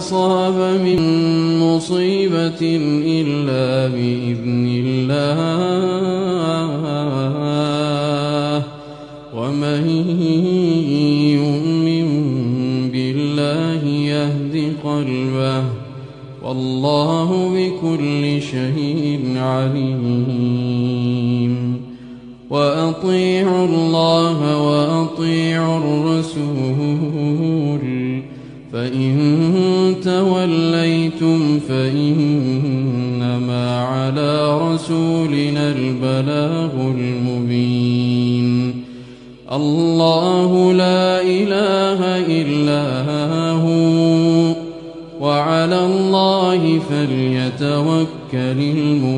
أصاب من مصيبة إلا بإذن الله ومن يؤمن بالله يهد قلبه والله بكل شيء عليم وأطيعوا الله وأطيعوا الرسول فإن توليتم فإنما على رسولنا البلاغ المبين الله لا إله إلا هو وعلى الله فليتوكل المؤمنون